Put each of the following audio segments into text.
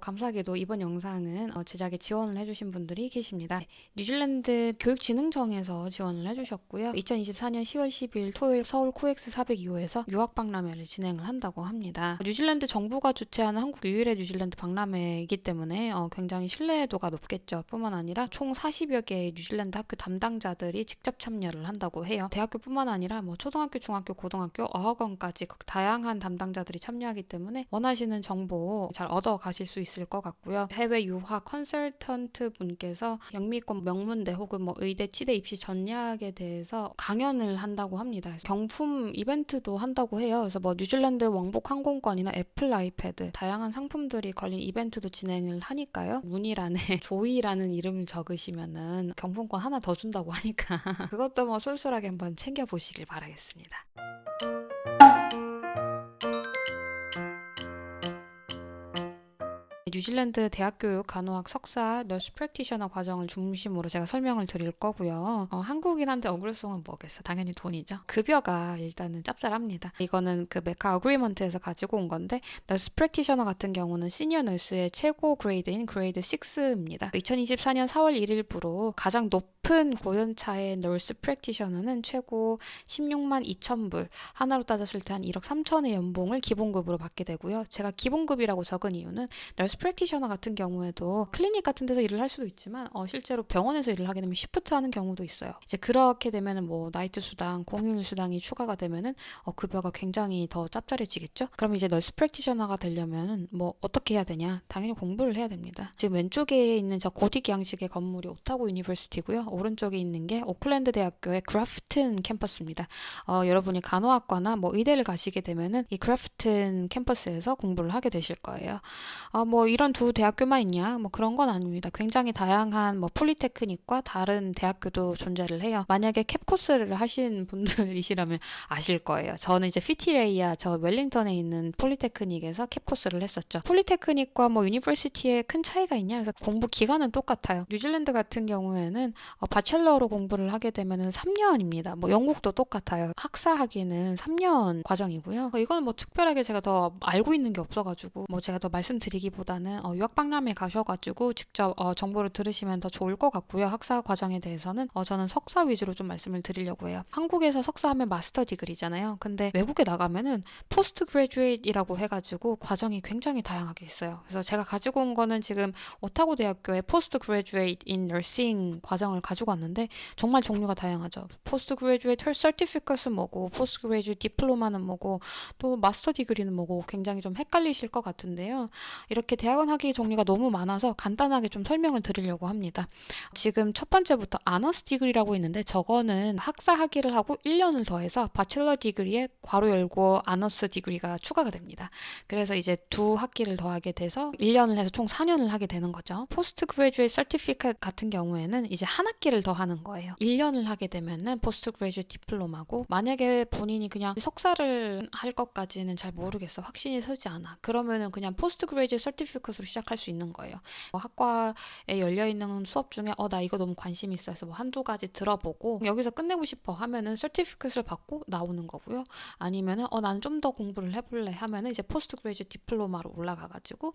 감사하게도 이번 영상은 제작에 지원을 해주신 분들이 계십니다. 뉴질랜드 교육진흥청에서 지원을 해주셨고요. 2024년 10월 10일 토요일 서울 코엑스 402호에서 유학박람회를 진행을 한다고 합니다. 뉴질랜드 정부가 주최하는 한국 유일의 뉴질랜드 박람회이기 때문에 굉장히 신뢰도가 높겠죠. 뿐만 아니라 총 40여 개의 뉴질랜드 학교 담당자들이 직접 참여를 한다고 해요. 대학교뿐만 아니라 초등학교, 중학교, 고등학교, 어학원까지 다양한 담당자들이 참여하기 때문에 원하시는 정보 잘 얻어 가실 수 있을 것 같고요. 해외 유학 컨설턴트 분께서 영미권 명문대 혹은 의대, 치대 입시 전략에 대해서 강연을 한다고 합니다. 경품 이벤트도 한다고 해요. 그래서 뉴질랜드 왕복 항공권이나 애플 아이패드 다양한 상품들이 걸린 이벤트도 진행을 하니까요. 문의란에 조이라는 이름을 적으시면은 경품권 하나 더 준다고 하니까 그것도 쏠쏠하게 한번 챙겨보시길 바라겠습니다. 뉴질랜드 대학교육 간호학 석사 너스 프랙티셔너 과정을 중심으로 제가 설명을 드릴 거고요. 한국인 한테 어그레송은 뭐겠어? 당연히 돈이죠. 급여가 일단은 짭짤합니다. 이거는 그 메카 어그리먼트에서 가지고 온 건데 너스 프랙티셔너 같은 경우는 시니어 너스의 최고 그레이드인 그레이드 6입니다. 2024년 4월 1일부로 가장 높은 고연차의 너스 프랙티셔너는 최고 16만 2천 불, 하나로 따졌을 때 한 1억 3천의 연봉을 기본급으로 받게 되고요. 제가 기본급이라고 적은 이유는 너스 프랙티셔너 같은 경우에도 클리닉 같은 데서 일을 할 수도 있지만 실제로 병원에서 일을 하게 되면 시프트 하는 경우도 있어요. 이제 그렇게 되면은 나이트 수당, 공휴일 수당이 추가가 되면은 급여가 굉장히 더 짭짤해지겠죠? 그럼 이제 너스 프랙티셔너가 되려면 어떻게 해야 되냐? 당연히 공부를 해야 됩니다. 지금 왼쪽에 있는 저 고딕 양식의 건물이 오타고 유니버시티고요. 오른쪽에 있는 게 오클랜드 대학교의 그래프튼 캠퍼스입니다. 여러분이 간호학과나 의대를 가시게 되면은 이 그래프튼 캠퍼스에서 공부를 하게 되실 거예요. 이런 두 대학교만 있냐? 그런 건 아닙니다. 굉장히 다양한 폴리테크닉과 다른 대학교도 존재를 해요. 만약에 캡 코스를 하신 분들이시라면 아실 거예요. 저는 이제 피티레이아 저 웰링턴에 있는 폴리테크닉에서 캡 코스를 했었죠. 폴리테크닉과 유니버시티에 큰 차이가 있냐? 그래서 공부 기간은 똑같아요. 뉴질랜드 같은 경우에는 바첼러로 공부를 하게 되면은 3년입니다. 영국도 똑같아요. 학사학위는 3년 과정이고요. 이건 특별하게 제가 더 알고 있는 게 없어가지고 제가 더 말씀드리기보다는 유학박람회 가셔가지고 직접 정보를 들으시면 더 좋을 것 같고요. 학사 과정에 대해서는 저는 석사 위주로 좀 말씀을 드리려고 해요. 한국에서 석사하면 마스터 디그리잖아요. 근데 외국에 나가면은 포스트 그레듀에이트이라고 해가지고 과정이 굉장히 다양하게 있어요. 그래서 제가 가지고 온 거는 지금 오타고 대학교의 포스트 그레듀에이트 인 너싱 과정을 가지고 왔는데 정말 종류가 다양하죠. 포스트 그레듀에이트 서티피켓은 뭐고, 포스트 그레듀에이트 디플로마는 뭐고, 또 마스터 디그리는 뭐고 굉장히 좀 헷갈리실 것 같은데요. 이렇게 대학원 학위 종류가 너무 많아서 간단하게 좀 설명을 드리려고 합니다. 지금 첫 번째부터 아너스 디그리라고 있는데 저거는 학사 학위를 하고 1년을 더해서 바첼러 디그리에 괄호 열고 아너스 디그리가 추가가 됩니다. 그래서 이제 두 학기를 더하게 돼서 1년을 해서 총 4년을 하게 되는 거죠. 포스트 그레듀에이트 서티피켓 같은 경우에는 이제 한 학기를 더 하는 거예요. 1년을 하게 되면은 포스트 그레듀에이트 디플로마고, 만약에 본인이 그냥 석사를 할 것까지는 잘 모르겠어, 확신이 서지 않아, 그러면은 그냥 포스트 그레듀에이트 서티피켓으로 시작할 수 있는 거예요. 학과에 열려있는 수업 중에 나 이거 너무 관심 있어 해서 한두 가지 들어보고 여기서 끝내고 싶어 하면은 서티피켓을 받고 나오는 거고요. 아니면은 나는 좀 더 공부를 해볼래 하면은 이제 포스트 그레듀에이트 디플로마로 올라가가지고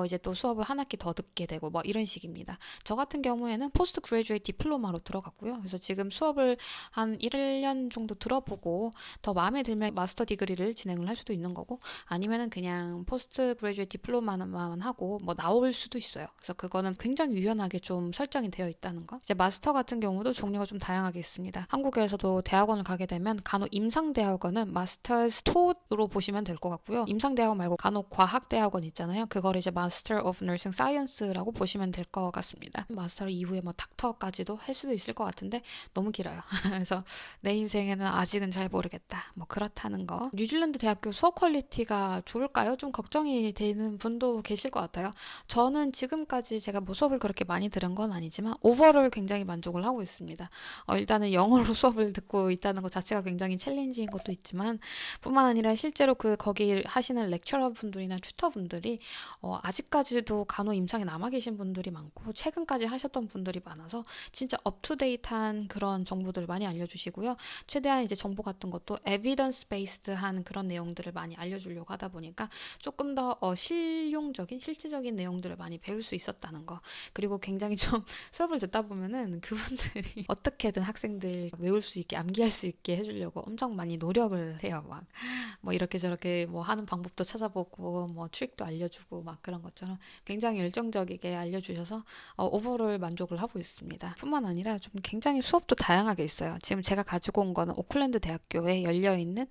이제 또 수업을 한 학기 더 듣게 되고 이런 식입니다. 저 같은 경우에는 포스트 그레듀에이트 디플로마로 들어갔고요. 그래서 지금 수업을 한 1년 정도 들어보고 더 마음에 들면 마스터 디그리를 진행을 할 수도 있는 거고, 아니면은 그냥 포스트 그레듀에이트 디플로마만 하고 나올 수도 있어요. 그래서 그거는 굉장히 유연하게 좀 설정이 되어 있다는 거. 이제 마스터 같은 경우도 종류가 좀 다양하게 있습니다. 한국에서도 대학원을 가게 되면 간호 임상대학원은 마스터스 토로 보시면 될 것 같고요. 임상대학원 말고 간호과학대학원 있잖아요. 그거를 이제 마스터 오브 너싱 사이언스라고 보시면 될 것 같습니다. 마스터 이후에 닥터까지도 할 수도 있을 것 같은데 너무 길어요. 그래서 내 인생에는 아직은 잘 모르겠다, 그렇다는 거. 뉴질랜드 대학교 수업 퀄리티가 좋을까요? 좀 걱정이 되는 분도 계실 것 같아요. 저는 지금까지 제가 수업을 그렇게 많이 들은 건 아니지만 오버롤 굉장히 만족을 하고 있습니다. 일단은 영어로 수업을 듣고 있다는 것 자체가 굉장히 챌린지인 것도 있지만, 뿐만 아니라 실제로 거기 하시는 렉처러 분들이나 튜터 분들이 아직까지도 간호 임상에 남아 계신 분들이 많고 최근까지 하셨던 분들이 많아서 진짜 업투데이트한 그런 정보들을 많이 알려주시고요. 최대한 이제 정보 같은 것도 에비던스 베이스드한 그런 내용들을 많이 알려주려고 하다 보니까 조금 더 실용적인 구체적인 실질적인 내용들을 많이 배울 수 있었다는 거. 그리고 굉장히 좀 수업을 듣다 보면은 그분들이 어떻게든 학생들 외울 수 있게 암기할 수 있게 해주려고 엄청 많이 노력을 해요. 막 뭐 이렇게 저렇게 뭐 하는 방법도 찾아보고 뭐 트릭도 알려주고 막 그런 것처럼 굉장히 열정적이게 알려주셔서 오버롤 만족을 하고 있습니다. 뿐만 아니라 좀 굉장히 수업도 다양하게 있어요. 지금 제가 가지고 온 거는 오클랜드 대학교에 열려있는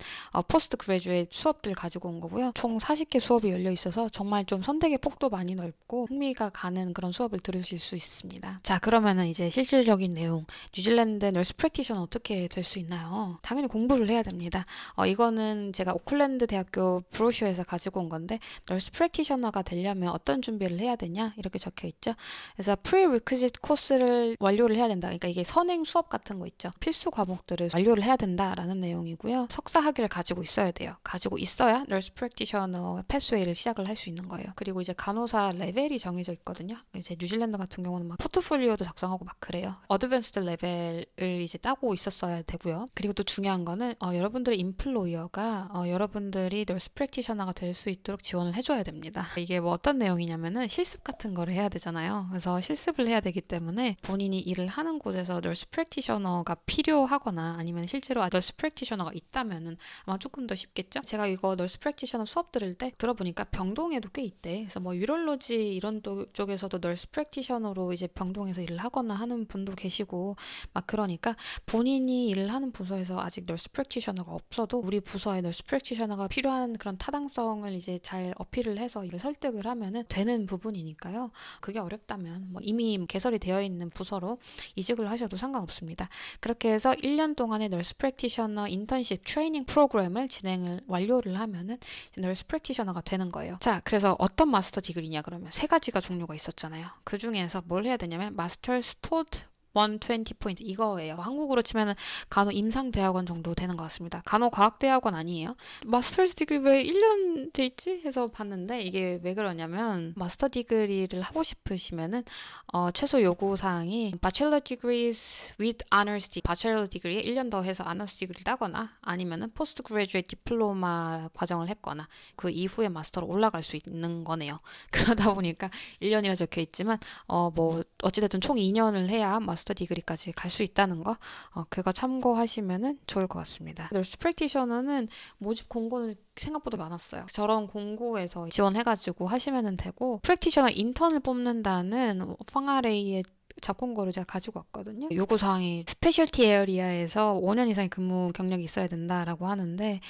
포스트 그레주에이트 수업들 가지고 온 거고요. 총 40개 수업이 열려 있어서 정말 좀 선택의 폭도 많이 넓고 흥미가 가는 그런 수업을 들으실 수 있습니다. 자, 그러면은 이제 실질적인 내용, 뉴질랜드 널스 프랙티셔너 어떻게 될 수 있나요? 당연히 공부를 해야 됩니다. 이거는 제가 오클랜드 대학교 브로셔에서 가지고 온 건데 널스 프랙티셔너가 되려면 어떤 준비를 해야 되냐 이렇게 적혀 있죠. 그래서 프리리퀴짓 코스를 완료를 해야 된다. 그러니까 이게 선행 수업 같은 거 있죠. 필수 과목들을 완료를 해야 된다라는 내용이고요. 석사 학위를 가지고 있어야 돼요. 가지고 있어야 널스 프랙티셔너 패스웨이를 시작을 할 수 있는 거예요. 그리고 이제 간호사 레벨이 정해져 있거든요. 이제 뉴질랜드 같은 경우는 막 포트폴리오도 작성하고 막 그래요. 어드밴스드 레벨을 이제 따고 있었어야 되고요. 그리고 또 중요한 거는 여러분들의 임플로이어가 여러분들이 널스 프랙티셔너가 될 수 있도록 지원을 해줘야 됩니다. 이게 뭐 어떤 내용이냐면은 실습 같은 거를 해야 되잖아요. 그래서 실습을 해야 되기 때문에 본인이 일을 하는 곳에서 널스 프랙티셔너가 필요하거나 아니면 실제로 널스 프랙티셔너가 있다면은 아마 조금 더 쉽겠죠? 제가 이거 널스 프랙티셔너 수업 들을 때 들어보니까 병동에도 꽤 있대. 그래서 뭐 유럴로지 이런 쪽에서도 널스 프랙티셔너로 이제 병동에서 일을 하거나 하는 분도 계시고 막 그러니까 본인이 일을 하는 부서에서 아직 널스 프랙티셔너가 없어도 우리 부서에 널스 프랙티셔너가 필요한 그런 타당성을 이제 잘 어필을 해서 일을 설득을 하면은 되는 부분이니까요. 그게 어렵다면 뭐 이미 개설이 되어 있는 부서로 이직을 하셔도 상관없습니다. 그렇게 해서 1년 동안의 널스 프랙티셔너 인턴십 트레이닝 프로그램을 완료를 하면은 널스 프랙티셔너가 되는 거예요. 자, 그래서 어떤 마스터 디그리냐 그러면 세 가지가 종류가 있었잖아요. 그 중에서 뭘 해야 되냐면 마스터스 토드 120포인트 이거예요. 한국으로 치면은 간호 임상대학원 정도 되는 것 같습니다. 간호과학대학원 아니에요. 마스터스 디그리 왜 1년 돼 있지? 해서 봤는데 이게 왜 그러냐면 마스터 디그리를 하고 싶으시면은 최소 요구사항이 Bachelor Degrees with Honors Degree, Bachelor Degree에 1년 더 해서 Honors Degree 따거나 아니면은 Postgraduate Diploma 과정을 했거나 그 이후에 마스터로 올라갈 수 있는 거네요. 그러다 보니까 1년이라 적혀 있지만 뭐 어찌됐든 총 2년을 해야 마스터 디그리까지 갈 수 있다는 거 그거 참고하시면은 좋을 것 같습니다. 널스 프랙티셔너는 모집 공고는 생각보다 많았어요. 저런 공고에서 지원해가지고 하시면 되고 프랙티셔너 인턴을 뽑는다는 팡아레이의 잡공고를 제가 가지고 왔거든요. 요구사항이 스페셜티 에어리아에서 5년 이상의 근무 경력이 있어야 된다라고 하는데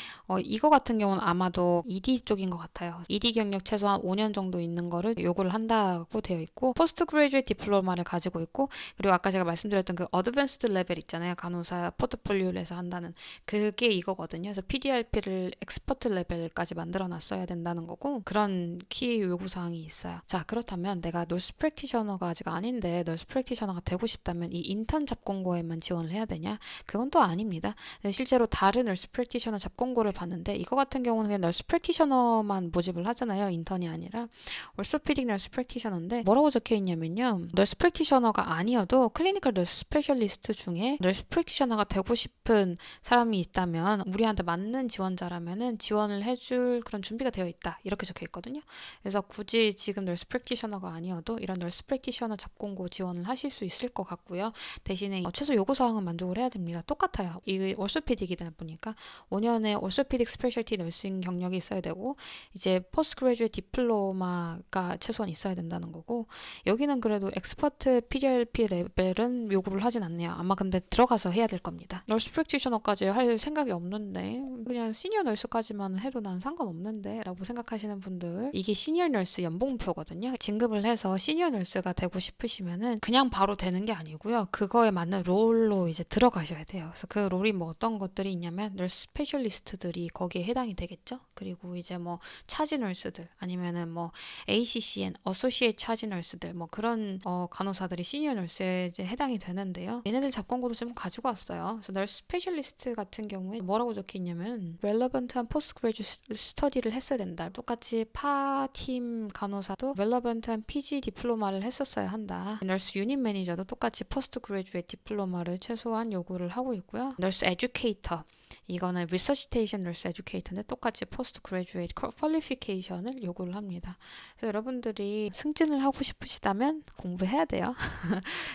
이거 같은 경우는 아마도 ED 쪽인 것 같아요. ED 경력 최소한 5년 정도 있는 거를 요구를 한다고 되어 있고 포스트 그레이주에이트 디플로마를 가지고 있고 그리고 아까 제가 말씀드렸던 그 어드밴스드 레벨 있잖아요. 간호사 포트폴리오를 해서 한다는 그게 이거거든요. 그래서 PDRP를 엑스퍼트 레벨까지 만들어 놨어야 된다는 거고 그런 키 요구사항이 있어요. 자, 그렇다면 내가 널스 프랙티셔너가 아직 아닌데 널스 프랙티셔너가 되고 싶다면 이 인턴 잡공고에만 지원을 해야 되냐? 그건 또 아닙니다. 실제로 다른 널스 프랙티셔너 잡공고를 봤는데 이거 같은 경우는 그냥 널스 프랙티셔너만 모집을 하잖아요. 인턴이 아니라 orthopedic 널스 프랙티셔너인데 뭐라고 적혀 있냐면요. 널스 프랙티셔너가 아니어도 클리니컬 널스 스페셜리스트 중에 널스 프랙티셔너가 되고 싶은 사람이 있다면 우리한테 맞는 지원자라면은 지원을 해줄 그런 준비가 되어 있다. 이렇게 적혀 있거든요. 그래서 굳이 지금 널스 프랙티셔너가 아니어도 이런 널스 프랙티셔너 잡공고 지원을 하실 수 있을 것 같고요. 대신에 최소 요구사항은 만족을 해야 됩니다. 똑같아요. 이게 orthopedic이다 보니까 5년의 orthopedic specialty nursing 경력이 있어야 되고 이제 postgraduate diploma가 최소한 있어야 된다는 거고 여기는 그래도 expert PDRP 레벨은 요구를 하진 않네요. 아마 근데 들어가서 해야 될 겁니다. nurse practitioner까지 할 생각이 없는데 그냥 시니어 널스까지만 해도 난 상관없는데 라고 생각하시는 분들 이게 시니어 널스 연봉표거든요. 진급을 해서 시니어 널스가 되고 싶으시면은 그냥 바로 되는 게 아니고요. 그거에 맞는 롤로 이제 들어가셔야 돼요. 그래서 그 롤이 뭐 어떤 것들이 있냐면 널스 스페셜리스트들이 거기에 해당이 되겠죠. 그리고 이제 뭐 차지 널스들 아니면은 뭐 ACCN, 어소시에이트 차지 널스들 뭐 그런 간호사들이 시니어 널스에 이제 해당이 되는데요. 얘네들 잡공고도 좀 가지고 왔어요. 그래서 널스 스페셜리스트 같은 경우에 뭐라고 적혀 있냐면 relevant한 postgraduate study를 했어야 된다. 똑같이 파팀 간호사도 relevant한 PG 디플로마를 했었어야 한다. 널스 유닛 매니저도 똑같이 포스트 그레주에이트 디플로마를 최소한 요구를 하고 있고요. 널스 에듀케이터 이거는 Resuscitation Nurse Educator인데 똑같이 Post Graduate Qualification을 요구를 합니다. 그래서 여러분들이 승진을 하고 싶으시다면 공부해야 돼요.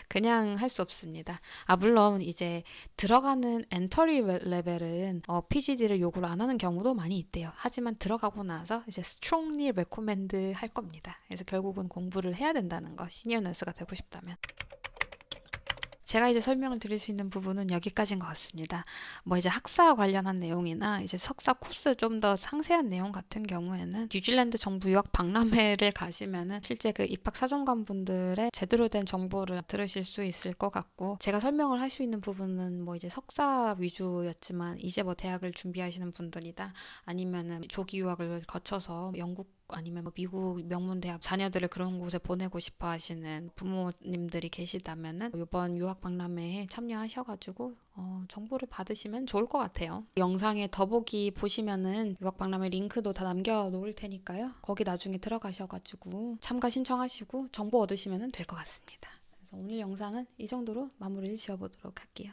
그냥 할 수 없습니다. 물론 이제 들어가는 엔터리 레벨은 PGD를 요구를 안 하는 경우도 많이 있대요. 하지만 들어가고 나서 이제 strongly recommend 할 겁니다. 그래서 결국은 공부를 해야 된다는 거, 시니어 너스가 되고 싶다면. 제가 이제 설명을 드릴 수 있는 부분은 여기까지인 것 같습니다. 뭐 이제 학사 관련한 내용이나 이제 석사 코스 좀 더 상세한 내용 같은 경우에는 뉴질랜드 정부 유학 박람회를 가시면은 실제 그 입학 사정관 분들의 제대로 된 정보를 들으실 수 있을 것 같고, 제가 설명을 할 수 있는 부분은 뭐 이제 석사 위주였지만 이제 뭐 대학을 준비하시는 분들이다, 아니면은 조기 유학을 거쳐서 영국 아니면 뭐 미국 명문대학 자녀들을 그런 곳에 보내고 싶어 하시는 부모님들이 계시다면은 이번 유학 박람회에 참여하셔가지고 정보를 받으시면 좋을 것 같아요. 영상에 더보기 보시면은 유학 박람회 링크도 다 남겨놓을 테니까요. 거기 나중에 들어가셔가지고 참가 신청하시고 정보 얻으시면 될 것 같습니다. 그래서 오늘 영상은 이 정도로 마무리를 지어보도록 할게요.